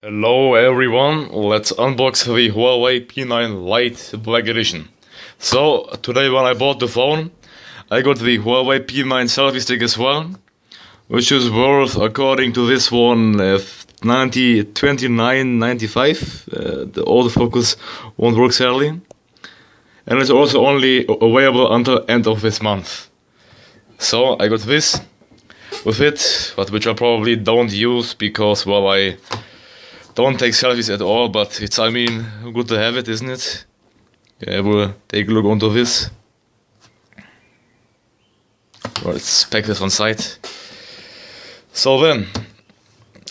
Hello everyone, let's unbox the Huawei P9 Lite Black Edition. So, today when I bought the phone, I got the Huawei P9 selfie stick as well, which is worth, according to this one, 29.95. The autofocus won't work sadly. And it's also only available until end of this month. So, I got this with it, but which I probably don't use because, well, I don't take selfies at all, but it's, I mean, good to have it, isn't it? Yeah, we'll take a look onto this. Well, let's pack this on site. So then,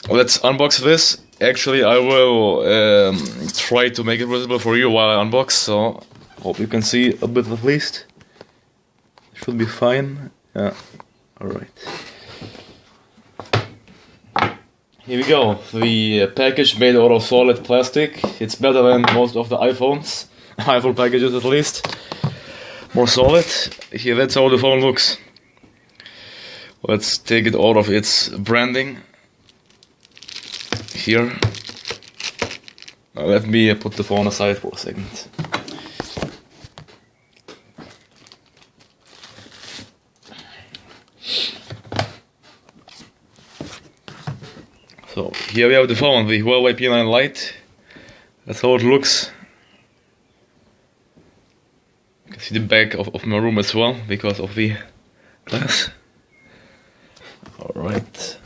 let's unbox this. Actually, I will try to make it visible for you while I unbox, so hope you can see a bit at least. Should be fine. Yeah, alright. Here we go, the package made out of solid plastic. It's better than most of the iPhones, iPhone packages at least. More solid. Here, that's how the phone looks. Let's take it out of its branding. Here. Now let me put the phone aside for a second. So, here we have the phone, the Huawei P9 Lite. That's how it looks. You can see the back of my room as well, because of the glass. Alright.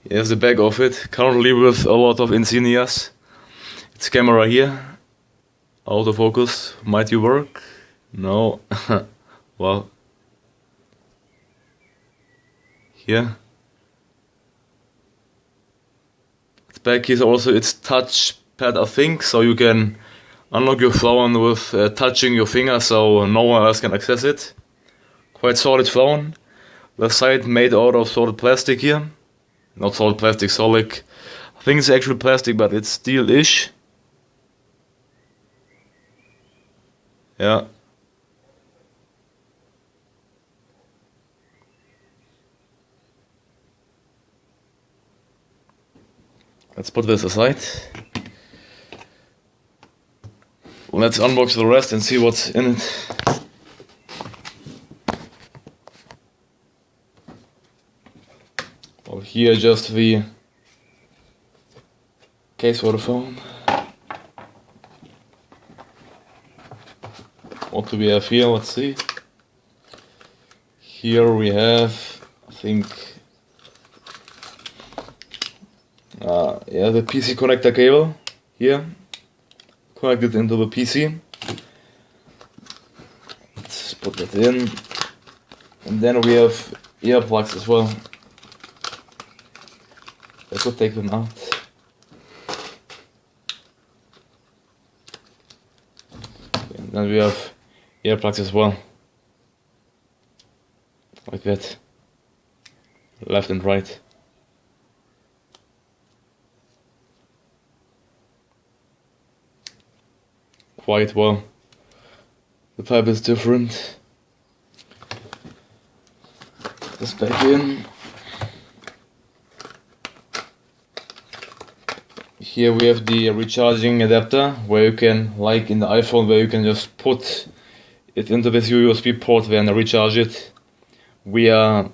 Here's the back of it, currently with a lot of insignias. Its camera here. Autofocus, might you work? No. Well. Here. Back is also its touchpad, I think, so you can unlock your phone with touching your finger, so no one else can access it. Quite solid phone. The side made out of solid plastic here. Not solid plastic, solid. I think it's actually plastic, but it's steel-ish. Yeah. Let's put this aside. Let's unbox the rest and see what's in it. Well, here just the case for the phone. What do we have here? Let's see. Here we have, I think, yeah, the PC connector cable here, connected into the PC. Let's put that in, and then we have earplugs as well. I could take them out. And then we have earplugs as well, like that, left and right. Quite well. The pipe is different. Put this back in. Here we have the recharging adapter, where you can, like in the iPhone, where you can just put it into this USB port and recharge it via,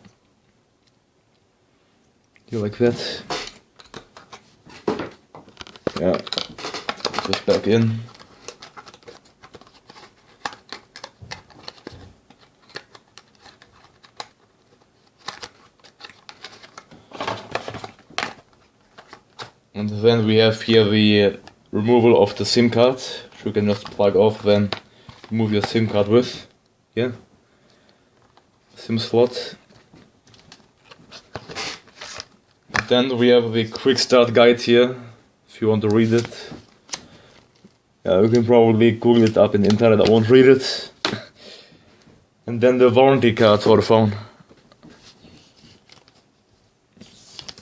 like that. Yeah, put this back in. And then we have here the removal of the SIM card, which you can just plug off, then remove your SIM card with. Yeah. SIM slot. Then we have the quick start guide here, if you want to read it. Yeah, you can probably Google it up in the internet, I won't read it. And then the warranty card for the phone.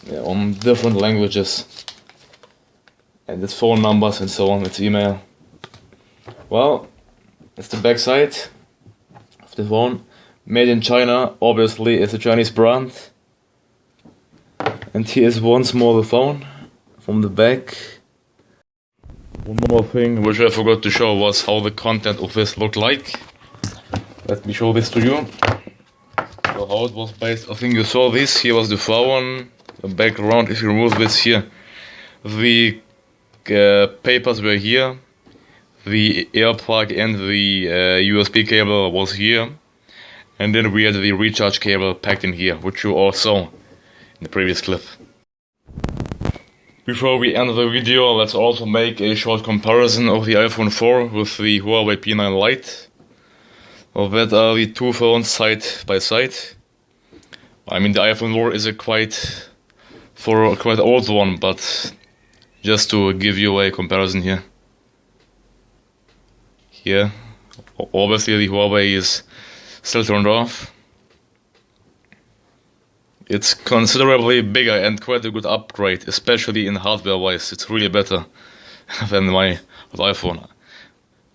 Yeah, on different languages. And its phone numbers and so on, its email. Well, it's the back side of the phone. Made in China, obviously it's a Chinese brand. And here is once more the phone from the back. One more thing which I forgot to show was how the content of this looked like. Let me show this to you. So how it was based, I think you saw this, here was the phone, the background, if you remove this here, the papers were here, the air plug and the USB cable was here, and then we had the recharge cable packed in here, which you all saw in the previous clip. Before we end the video, let's also make a short comparison of the iPhone 4 with the Huawei P9 Lite. Well, that are the two phones side by side. I mean, the iPhone 4 is a quite old one, but just to give you a comparison here. Here, obviously the Huawei is still turned off. It's considerably bigger and quite a good upgrade, especially in hardware-wise. It's really better than my iPhone.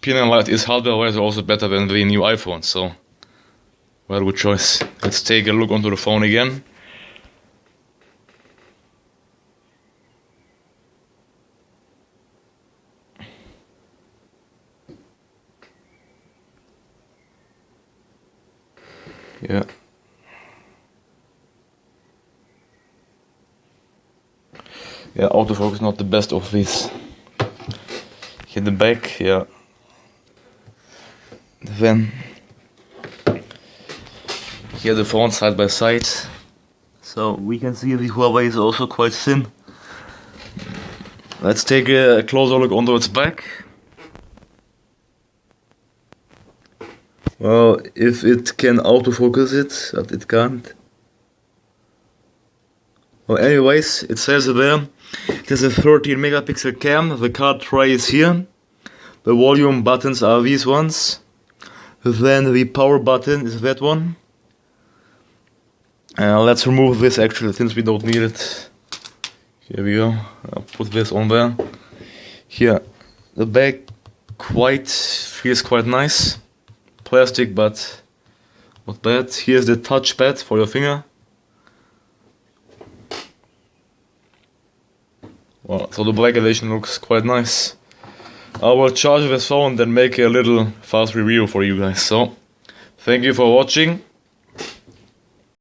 P9 Lite is hardware-wise also better than the new iPhone, so well, good choice. Let's take a look onto the phone again. Yeah. Yeah, autofocus not the best of these. Here the back, yeah. Then here the phone side by side. So we can see the Huawei is also quite thin. Let's take a closer look onto its back. Well, if it can autofocus it, but it can't. Well, anyways, it says there. It has a 13 megapixel cam, the card tray is here, the volume buttons are these ones, then the power button is that one. Let's remove this actually, since we don't need it. Here we go, I'll put this on there. Here, the back feels quite nice, plastic but not bad. Here's the touchpad for your finger. Well, so the black edition looks quite nice. I will charge this phone and then make a little fast review for you guys. So, thank you for watching.